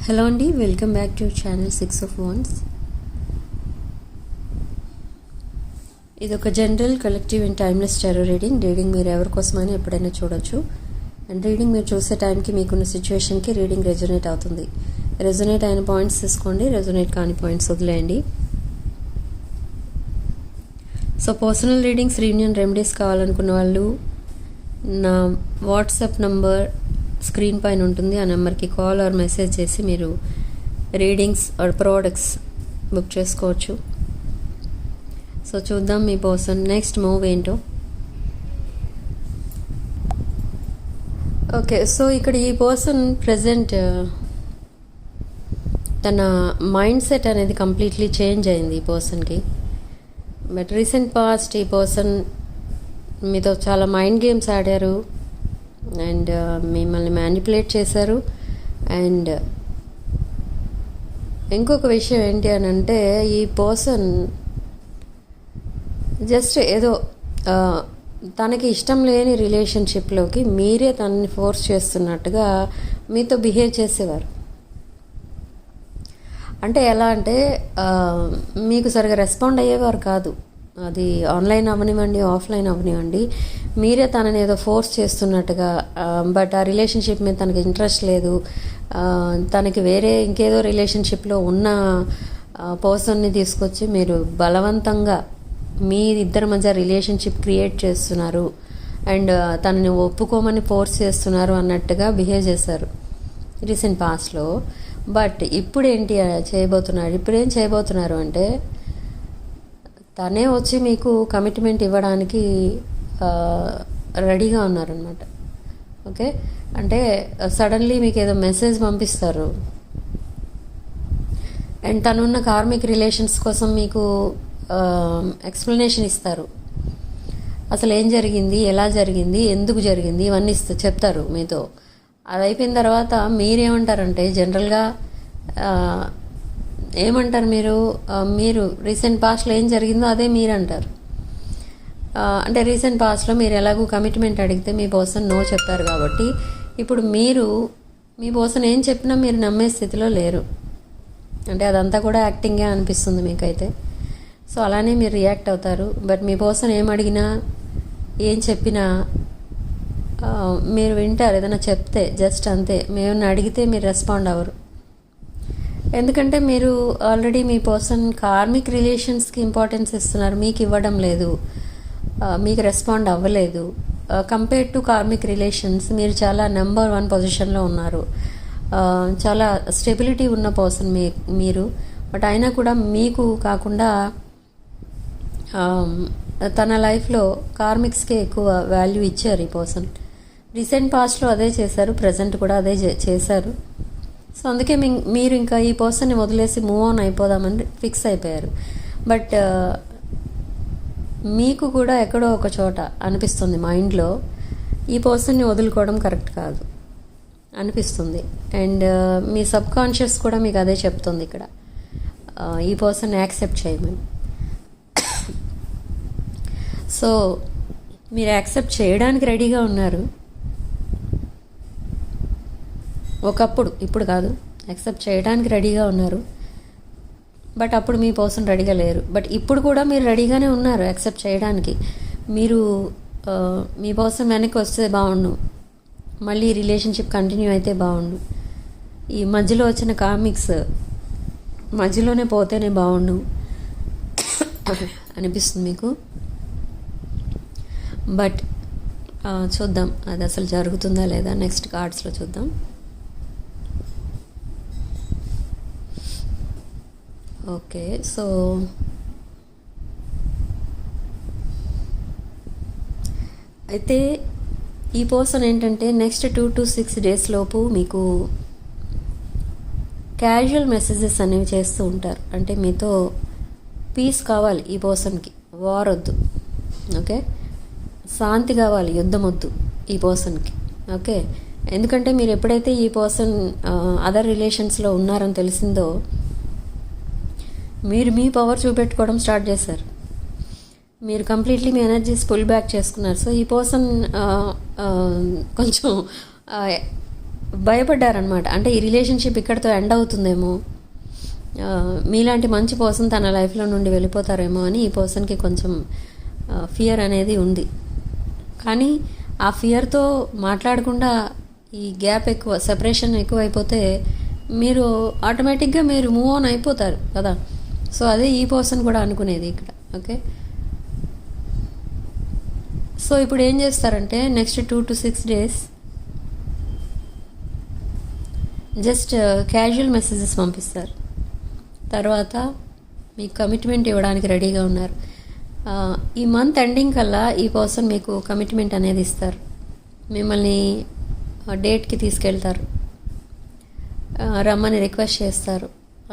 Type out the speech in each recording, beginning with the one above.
Hello అండి, welcome back to channel 6 of Wands. ఇది ఒక general collective and timeless tarot reading మీరు ఎవరి కోసమైనా ఎప్పుడైనా చూడొచ్చు. అండ్ రీడింగ్ మీరు చూసే టైంకి మీకున్న సిచ్యువేషన్కి రీడింగ్ రెజొనేట్ అవుతుంది. రెజొనేట్ అయిన పాయింట్స్ తీసుకోండి, రెజొనేట్ కాని పాయింట్స్ వదిలేయండి. So personal readings, reunion remedies కావాలనుకున్న వాళ్ళు నా వాట్సాప్ నంబర్ స్క్రీన్ పైన ఉంటుంది. ఆ నెంబర్కి కాల్ ఆర్ మెసేజ్ చేసి మీరు రీడింగ్స్ ఆర్ ప్రోడక్ట్స్ బుక్ చేసుకోవచ్చు. సో చూద్దాం మీ పర్సన్ నెక్స్ట్ మూవ్ ఏంటో. ఓకే, సో ఇక్కడ ఈ పర్సన్ ప్రజెంట్ తన మైండ్ సెట్ అనేది కంప్లీట్లీ చేంజ్ అయింది ఈ పర్సన్కి. బట్ రీసెంట్ పాస్ట్ ఈ పర్సన్ మీతో చాలా మైండ్ గేమ్స్ ఆడారు అండ్ మిమ్మల్ని మ్యానిపులేట్ చేశారు. అండ్ ఇంకొక విషయం ఏంటి అని అంటే, ఈ పర్సన్ జస్ట్ ఏదో తనకి ఇష్టం లేని రిలేషన్షిప్లోకి మీరే తనని ఫోర్స్ చేస్తున్నట్టుగా మీతో బిహేవ్ చేసేవారు. అంటే ఎలా అంటే మీకు సరిగా రెస్పాండ్ అయ్యేవారు కాదు. అది ఆన్లైన్ అవ్వనివ్వండి, ఆఫ్లైన్ అవ్వనివ్వండి, మీరే తనని ఏదో ఫోర్స్ చేస్తున్నట్టుగా. బట్ ఆ రిలేషన్షిప్ మీద తనకి ఇంట్రెస్ట్ లేదు. తనకి వేరే ఇంకేదో రిలేషన్షిప్లో ఉన్న పర్సన్ని తీసుకొచ్చి మీరు బలవంతంగా మీ ఇద్దరి మధ్య రిలేషన్షిప్ క్రియేట్ చేస్తున్నారు అండ్ తనని ఒప్పుకోమని ఫోర్స్ చేస్తున్నారు అన్నట్టుగా బిహేవ్ చేశారు రీసెంట్ పాస్ట్లో. బట్ ఇప్పుడు ఏంటి చేయబోతున్నారు, ఇప్పుడేం చేయబోతున్నారు అంటే, తనే వచ్చి మీకు కమిట్మెంట్ ఇవ్వడానికి రెడీగా ఉన్నారనమాట. ఓకే, అంటే సడన్లీ మీకు ఏదో మెసేజ్ పంపిస్తారు అండ్ తనున్న కార్మిక్ రిలేషన్స్ కోసం మీకు ఎక్స్ప్లెనేషన్ ఇస్తారు. అసలు ఏం జరిగింది, ఎలా జరిగింది, ఎందుకు జరిగింది, ఇవన్నీ చెప్తారు మీతో. అది అయిపోయిన తర్వాత మీరేమంటారంటే, జనరల్గా ఏమంటారు మీరు రీసెంట్ పాస్ట్లో ఏం జరిగిందో అదే మీరు అంటారు. అంటే రీసెంట్ పాస్ట్లో మీరు ఎలాగూ కమిట్మెంట్ అడిగితే మీ పర్సన్ నో చెప్పారు కాబట్టి ఇప్పుడు మీ పర్సన్ ఏం చెప్పినా మీరు నమ్మే స్థితిలో లేరు. అంటే అదంతా కూడా యాక్టింగే అనిపిస్తుంది మీకైతే. సో అలానే మీరు రియాక్ట్ అవుతారు. బట్ మీ పర్సన్ ఏం అడిగినా ఏం చెప్పినా మీరు వింటారు. ఏదైనా చెప్తే జస్ట్ అంతే. మేము అడిగితే మీరు రెస్పాండ్ అవ్వరు. ఎందుకంటే మీరు ఆల్రెడీ మీ పర్సన్ కార్మిక్ రిలేషన్స్కి ఇంపార్టెన్స్ ఇస్తున్నారు, మీకు ఇవ్వడం లేదు, మీకు రెస్పాండ్ అవ్వలేదు. కంపేర్ టు కార్మిక్ రిలేషన్స్ మీరు చాలా నెంబర్ 1 పొజిషన్లో ఉన్నారు. చాలా స్టెబిలిటీ ఉన్న పర్సన్ మీరు. బట్ అయినా కూడా మీకు కాకుండా తన లైఫ్లో కార్మిక్స్కే ఎక్కువ వాల్యూ ఇచ్చారు ఈ పర్సన్. రీసెంట్ పాస్ట్లో అదే చేశారు, ప్రజెంట్ కూడా అదే చేశారు. సో అందుకే మీరు ఇంకా ఈ పర్సన్ని వదిలేసి మూవ్ ఆన్ అయిపోదామని ఫిక్స్ అయిపోయారు. బట్ మీకు కూడా ఎక్కడో ఒక చోట అనిపిస్తుంది మైండ్లో, ఈ పర్సన్ని వదులుకోవడం కరెక్ట్ కాదు అనిపిస్తుంది. అండ్ మీ సబ్ కాన్షియస్ కూడా మీకు అదే చెప్తుంది ఇక్కడ, ఈ పర్సన్ని యాక్సెప్ట్ చేయమని. సో మీరు యాక్సెప్ట్ చేయడానికి రెడీగా ఉన్నారు ఒకప్పుడు, ఇప్పుడు కాదు. యాక్సెప్ట్ చేయడానికి రెడీగా ఉన్నారు, బట్ అప్పుడు మీ పర్సన్ రెడీగా లేరు. బట్ ఇప్పుడు కూడా మీరు రెడీగానే ఉన్నారు యాక్సెప్ట్ చేయడానికి. మీరు మీ పర్సన్ వెనక్కి వస్తే బాగుండు, మళ్ళీ రిలేషన్షిప్ కంటిన్యూ అయితే బాగుండు, ఈ మధ్యలో వచ్చిన కామిక్స్ మధ్యలోనే పోతేనే బాగుండు అనిపిస్తుంది మీకు. బట్ చూద్దాం అది అసలు జరుగుతుందా లేదా, నెక్స్ట్ కార్డ్స్లో చూద్దాం. ఓకే, సో అయితే ఈ పర్సన్ ఏంటంటే నెక్స్ట్ 2 to 6 days లోపు మీకు క్యాజువల్ మెసేజెస్ అనేవి చేస్తూ ఉంటారు. అంటే మీతో పీస్ కావాలి ఈ పర్సన్కి, వార్ వద్దు. ఓకే, శాంతి కావాలి, యుద్ధం వద్దు ఈ పర్సన్కి. ఓకే, ఎందుకంటే మీరు ఎప్పుడైతే ఈ పర్సన్ అదర్ రిలేషన్స్లో ఉన్నారని తెలిసిందో మీరు మీ పవర్ చూపెట్టుకోవడం స్టార్ట్ చేశారు. మీరు కంప్లీట్లీ మీ ఎనర్జీస్ పుల్ బ్యాక్ చేసుకున్నారు. సో ఈ పర్సన్ కొంచెం భయపడ్డారనమాట. అంటే ఈ రిలేషన్షిప్ ఇక్కడితో ఎండ్ అవుతుందేమో, మీలాంటి మంచి పర్సన్ తన లైఫ్లో నుండి వెళ్ళిపోతారేమో అని ఈ పర్సన్కి కొంచెం ఫియర్ అనేది ఉంది. కానీ ఆ ఫియర్తో మాట్లాడకుండా ఈ గ్యాప్ ఎక్కువ, సెపరేషన్ ఎక్కువ అయిపోతే మీరు ఆటోమేటిక్గా మీరు మూవ్ ఆన్ అయిపోతారు కదా. సో అదే ఈ పర్సన్ కూడా అనుకునేది ఇక్కడ. ఓకే, సో ఇప్పుడు ఏం చేస్తారంటే next 2 to 6 days just casual messages పంపిస్తారు. తర్వాత మీకు కమిట్మెంట్ ఇవ్వడానికి రెడీగా ఉన్నారు. ఈ మంత్ ఎండింగ్ కల్లా ఈ పర్సన్ మీకు కమిట్మెంట్ అనేది ఇస్తారు. మిమ్మల్ని డేట్కి తీసుకెళ్తారు, రమ్మని రిక్వెస్ట్ చేస్తారు.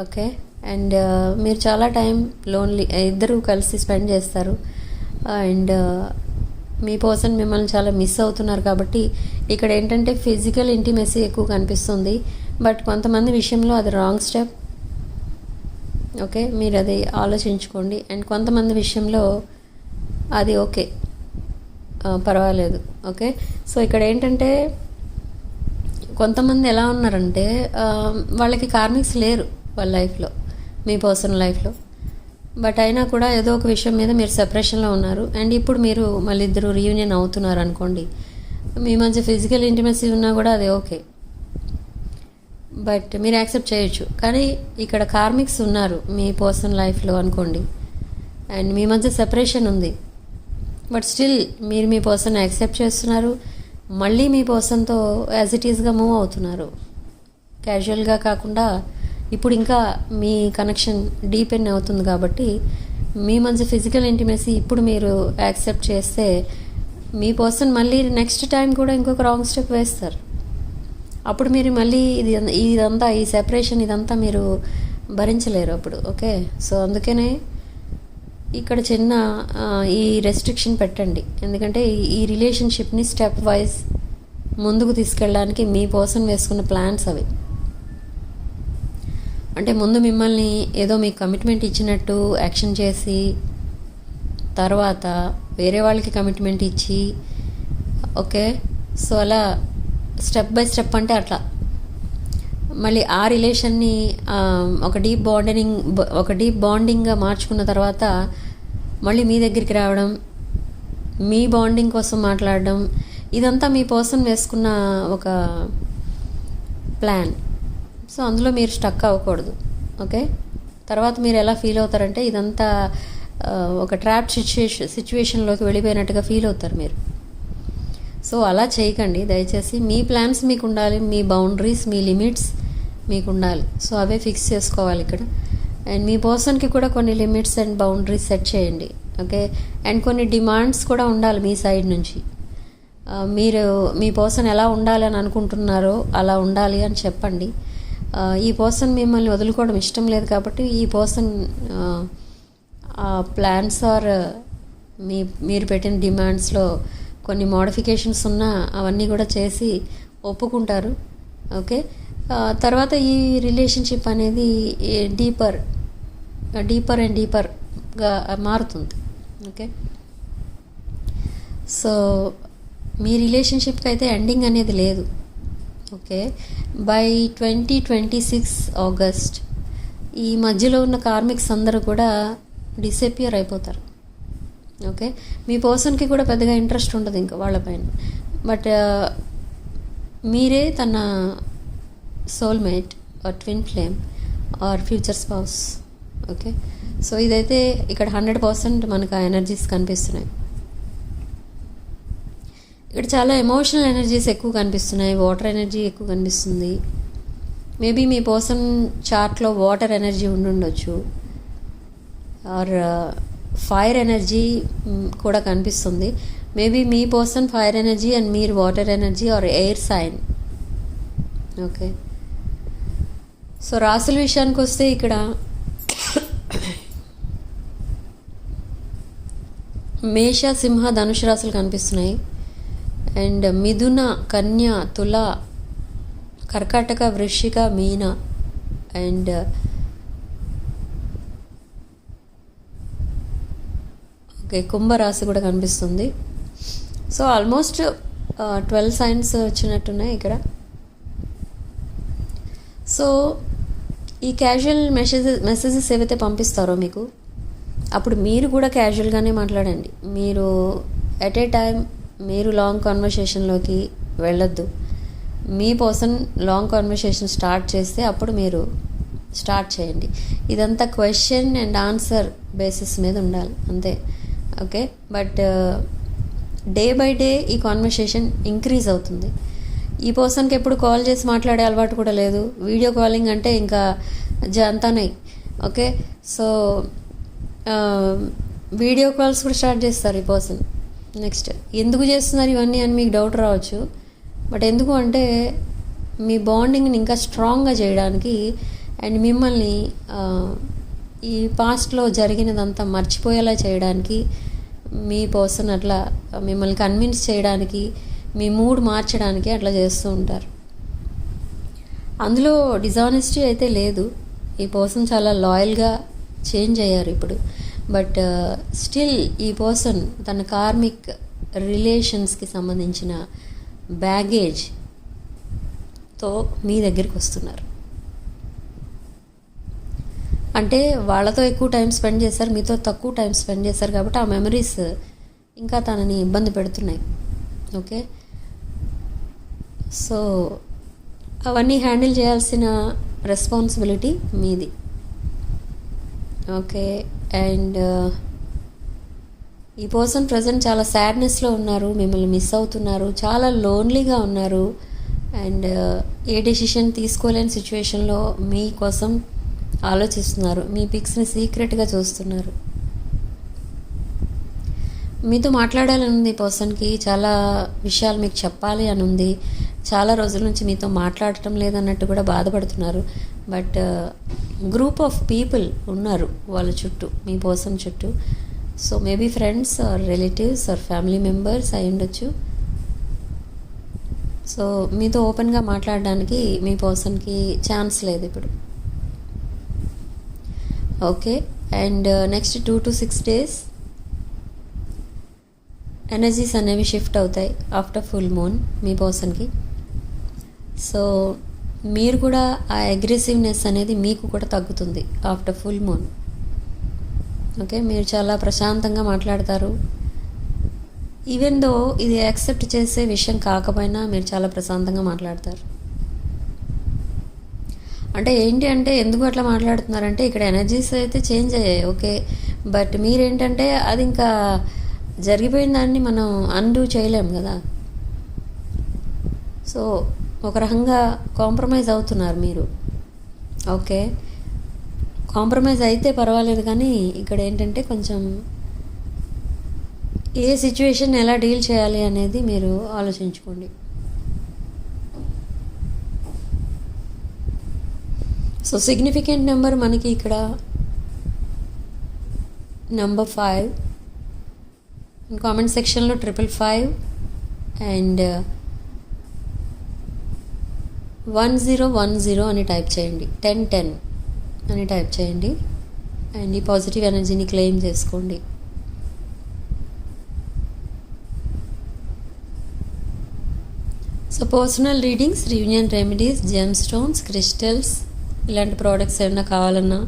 ఓకే, అండ్ మీరు చాలా టైం లోన్లీ ఇద్దరూ కలిసి స్పెండ్ చేస్తారు. అండ్ మీ పర్సన్ మిమ్మల్ని చాలా మిస్ అవుతున్నారు. కాబట్టి ఇక్కడ ఏంటంటే ఫిజికల్ ఇంటిమెసీ ఎక్కువ కనిపిస్తుంది, బట్ కొంతమంది విషయంలో అది రాంగ్ స్టెప్. ఓకే, మీరు అది ఆలోచించుకోండి. అండ్ కొంతమంది విషయంలో అది ఓకే, పర్వాలేదు. ఓకే, సో ఇక్కడ ఏంటంటే కొంతమంది ఎలా ఉన్నారంటే వాళ్ళకి కార్మిక్స్ లేరు వాళ్ళ లైఫ్లో, మీ పర్సనల్ లైఫ్లో, బట్ అయినా కూడా ఏదో ఒక విషయం మీద మీరు సెపరేషన్లో ఉన్నారు. అండ్ ఇప్పుడు మీరు మళ్ళీ ఇద్దరు రీయూనియన్ అవుతున్నారు అనుకోండి, మీ మధ్య ఫిజికల్ ఇంటిమసీ ఉన్నా కూడా అది ఓకే, బట్ మీరు యాక్సెప్ట్ చేయొచ్చు. కానీ ఇక్కడ కార్మిక్స్ ఉన్నారు మీ పర్సనల్ లైఫ్లో అనుకోండి, అండ్ మీ మధ్య సెపరేషన్ ఉంది, బట్ స్టిల్ మీరు మీ పర్సన్ యాక్సెప్ట్ చేస్తున్నారు. మళ్ళీ మీ పర్సన్తో యాజ్ ఇట్ ఈస్గా మూవ్ అవుతున్నారు, క్యాజువల్గా కాకుండా. ఇప్పుడు ఇంకా మీ కనెక్షన్ డీపెన్ అవుతుంది కాబట్టి మీ మధ్య ఫిజికల్ ఇంటిమసీ ఇప్పుడు మీరు యాక్సెప్ట్ చేస్తే మీ పర్సన్ మళ్ళీ నెక్స్ట్ టైం కూడా ఇంకొక రాంగ్ స్టెప్ వేస్తారు. అప్పుడు మీరు మళ్ళీ ఇదంతా ఈ సెపరేషన్ ఇదంతా మీరు భరించలేరు అప్పుడు. ఓకే, సో అందుకనే ఇక్కడ చిన్న ఈ రెస్ట్రిక్షన్ పెట్టండి. ఎందుకంటే ఈ రిలేషన్షిప్ని స్టెప్ వైజ్ ముందుకు తీసుకెళ్ళడానికి మీ పర్సన్ వేసుకున్న ప్లాన్స్ అవి. అంటే ముందు మిమ్మల్ని ఏదో మీకు కమిట్మెంట్ ఇచ్చినట్టు యాక్షన్ చేసి, తర్వాత వేరే వాళ్ళకి కమిట్మెంట్ ఇచ్చి, ఓకే, సో అలా స్టెప్ బై స్టెప్ అంటే అట్లా మళ్ళీ ఆ రిలేషన్ని ఒక డీప్ బాండింగ్గా మార్చుకున్న తర్వాత మళ్ళీ మీ దగ్గరికి రావడం, మీ బాండింగ్ కోసం మాట్లాడడం, ఇదంతా మీ పర్సన్ వేసుకున్న ఒక ప్లాన్. సో అందులో మీరు స్టక్ అవ్వకూడదు. ఓకే, తర్వాత మీరు ఎలా ఫీల్ అవుతారంటే ఇదంతా ఒక ట్రాప్ సిచ్యువేషన్లోకి వెళ్ళిపోయినట్టుగా ఫీల్ అవుతారు మీరు. సో అలా చేయకండి దయచేసి. మీ ప్లాన్స్ మీకు ఉండాలి, మీ బౌండరీస్, మీ లిమిట్స్ మీకు ఉండాలి. సో అవే ఫిక్స్ చేసుకోవాలి ఇక్కడ. అండ్ మీ పర్సన్కి కూడా కొన్ని లిమిట్స్ అండ్ బౌండరీస్ సెట్ చేయండి. ఓకే, అండ్ కొన్ని డిమాండ్స్ కూడా ఉండాలి మీ సైడ్ నుంచి. మీరు మీ పర్సన్ ఎలా ఉండాలి అని అనుకుంటున్నారో అలా ఉండాలి అని చెప్పండి. ఈ పర్సన్ మిమ్మల్ని వదులుకోవడం ఇష్టం లేదు కాబట్టి ఈ పర్సన్ ప్లాన్స్ ఆర్ మీరు పెట్టిన డిమాండ్స్లో కొన్ని మోడిఫికేషన్స్ ఉన్నా అవన్నీ కూడా చేసి ఒప్పుకుంటారు. ఓకే, తర్వాత ఈ రిలేషన్షిప్ అనేది డీపర్ అండ్ డీపర్గా మారుతుంది. ఓకే, సో మీ రిలేషన్షిప్కి అయితే ఎండింగ్ అనేది లేదు. ఓకే, బై 2026 ఆగస్ట్ ఈ మధ్యలో ఉన్న కార్మిక్స్ అందరూ కూడా డిసపియర్ అయిపోతారు. ఓకే, మీ పర్సన్కి కూడా పెద్దగా ఇంట్రెస్ట్ ఉండదు ఇంకా వాళ్ళపైన, బట్ మీరే తన soulmate or twin flame or future spouse. Okay, so ఇదైతే ఇక్కడ 100% మనకు ఆ ఎనర్జీస్ కనిపిస్తున్నాయి. ఇక్కడ చాలా ఎమోషనల్ ఎనర్జీస్ ఎక్కువ కనిపిస్తున్నాయి, వాటర్ ఎనర్జీ ఎక్కువ కనిపిస్తుంది. మేబీ మీ పర్సన్ చార్ట్లో వాటర్ ఎనర్జీ ఉండుండొచ్చు, ఆర్ ఫైర్ ఎనర్జీ కూడా కనిపిస్తుంది. మేబీ మీ పర్సన్ ఫైర్ ఎనర్జీ అండ్ మీరు water energy or air sign. Okay, so రాశుల విషయానికి వస్తే ఇక్కడ మేష, సింహ, ధనుషు రాశులు కనిపిస్తున్నాయి. అండ్ మిథున, కన్య, తుల, కర్కాటక, వృశ్చిక, మీన అండ్ ఓకే కుంభరాశి కూడా కనిపిస్తుంది. సో ఆల్మోస్ట్ 12 సైన్స్ వచ్చినట్టున్నాయి ఇక్కడ. సో ఈ క్యాజువల్ మెసేజెస్ ఏవైతే పంపిస్తారో మీకు, అప్పుడు మీరు కూడా క్యాజువల్గానే మాట్లాడండి. మీరు ఎట్ ఏ టైం మీరు లాంగ్ కాన్వర్సేషన్లోకి వెళ్ళొద్దు. మీ పర్సన్ లాంగ్ కాన్వర్సేషన్ స్టార్ట్ చేస్తే అప్పుడు మీరు స్టార్ట్ చేయండి. ఇదంతా క్వశ్చన్ అండ్ ఆన్సర్ బేసిస్ మీద ఉండాలి అంతే. Okay, but day by day ఈ కాన్వర్సేషన్ ఇంక్రీజ్ అవుతుంది. ఈ పర్సన్కి ఎప్పుడు కాల్ చేసి మాట్లాడే అలవాటు కూడా లేదు. వీడియో కాలింగ్ అంటే ఇంకా జంతానే. ఓకే, సో వీడియో కాల్స్ కూడా స్టార్ట్ చేస్తారు ఈ పర్సన్. నెక్స్ట్ ఎందుకు చేస్తున్నారు ఇవన్నీ అని మీకు డౌట్ రావచ్చు. బట్ ఎందుకు అంటే మీ బాండింగ్ని ఇంకా స్ట్రాంగ్గా చేయడానికి అండ్ మిమ్మల్ని ఈ పాస్ట్లో జరిగినదంతా మర్చిపోయేలా చేయడానికి, మీ పర్సన్ అట్లా మిమ్మల్ని కన్విన్స్ చేయడానికి, మీ మూడ్ మార్చడానికి అట్లా చేస్తూ ఉంటారు. అందులో డిజానెస్టీ అయితే లేదు. ఈ పర్సన్ చాలా లాయల్గా చేంజ్ అయ్యారు ఇప్పుడు. బట్ స్టిల్ ఈ పర్సన్ తన కార్మిక్ రిలేషన్స్కి సంబంధించిన బ్యాగేజ్తో మీ దగ్గరికి వస్తున్నారు. అంటే వాళ్ళతో ఎక్కువ టైం స్పెండ్ చేశారు, మీతో తక్కువ టైం స్పెండ్ చేశారు కాబట్టి ఆ మెమరీస్ ఇంకా తనని ఇబ్బంది పెడుతున్నాయి. ఓకే, సో అవన్నీ హ్యాండిల్ చేయాల్సిన రెస్పాన్సిబిలిటీ మీది. ఓకే, అండ్ ఈ పర్సన్ ప్రజెంట్ చాలా సాడ్నెస్లో ఉన్నారు, మిమ్మల్ని మిస్ అవుతున్నారు, చాలా లోన్లీగా ఉన్నారు. అండ్ ఏ డెసిషన్ తీసుకోలేని సిచ్యువేషన్లో మీకోసం ఆలోచిస్తున్నారు. మీ పిక్స్ని సీక్రెట్గా చూస్తున్నారు. మీతో మాట్లాడాలని ఉంది పర్సన్కి, చాలా విషయాలు మీకు చెప్పాలి అని ఉంది. చాలా రోజుల నుంచి మీతో మాట్లాడటం లేదన్నట్టు కూడా బాధపడుతున్నారు. బట్ గ్రూప్ ఆఫ్ పీపుల్ ఉన్నారు వాళ్ళ చుట్టూ, మీ పర్సన్ చుట్టూ. So maybe friends or relatives or family members అయి ఉండొచ్చు. సో మీతో ఓపెన్గా మాట్లాడడానికి మీ పర్సన్కి ఛాన్స్ లేదు ఇప్పుడు. Okay, and next 2 to 6 days energies అనేవి షిఫ్ట్ అవుతాయి ఆఫ్టర్ ఫుల్ మూన్ మీ పర్సన్కి. సో మీరు కూడా ఆ అగ్రెసివ్నెస్ అనేది మీకు కూడా తగ్గుతుంది ఆఫ్టర్ ఫుల్ మూన్. ఓకే, మీరు చాలా ప్రశాంతంగా మాట్లాడతారు. ఈవెన్ దో ఇది యాక్సెప్ట్ చేసే విషయం కాకపోయినా మీరు చాలా ప్రశాంతంగా మాట్లాడతారు. అంటే ఏంటి అంటే ఎందుకు అట్లా మాట్లాడుతున్నారంటే ఇక్కడ ఎనర్జీస్ అయితే చేంజ్ అయ్యాయి. ఓకే, బట్ మీరేంటంటే అది ఇంకా జరిగిపోయిన దాన్ని మనం అన్డూ చేయలేం కదా. సో ఒక రకంగా కాంప్రమైజ్ అవుతున్నారు మీరు. ఓకే, కాంప్రమైజ్ అయితే పర్వాలేదు, కానీ ఇక్కడ ఏంటంటే కొంచెం ఏ సిచ్యువేషన్ ఎలా డీల్ చేయాలి అనేది మీరు ఆలోచించుకోండి. సో సిగ్నిఫికెంట్ నెంబర్ మనకి ఇక్కడ నెంబర్ 5. కామెంట్ సెక్షన్లో 555 అండ్ 1010 అని టైప్ చేయండి. 1010 అని టైప్ చేయండి అండ్ ఈ పాజిటివ్ ఎనర్జీని క్లెయిమ్ చేసుకోండి. So personal readings, reunion remedies, gem stones, crystals ఇలాంటి ప్రోడక్ట్స్ ఏమైనా కావాలన్నా,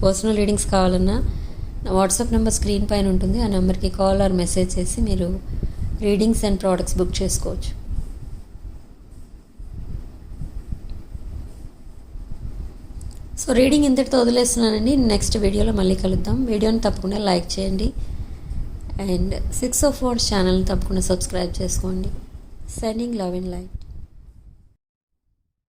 పర్సనల్ రీడింగ్స్ కావాలన్నా నా వాట్సాప్ నెంబర్ స్క్రీన్ పైన ఉంటుంది. ఆ నెంబర్కి కాల్ ఆర్ మెసేజ్ చేసి మీరు రీడింగ్స్ అండ్ ప్రోడక్ట్స్ బుక్ చేసుకోవచ్చు. సో రీడింగ్ ఇంతటితో వదిలేస్తున్నానండి. నెక్స్ట్ వీడియోలో మళ్ళీ కలుద్దాం. వీడియోని తప్పకుండా లైక్ చేయండి అండ్ 6 of Wands ఛానల్ని తప్పకుండా సబ్స్క్రైబ్ చేసుకోండి. Sending love and light.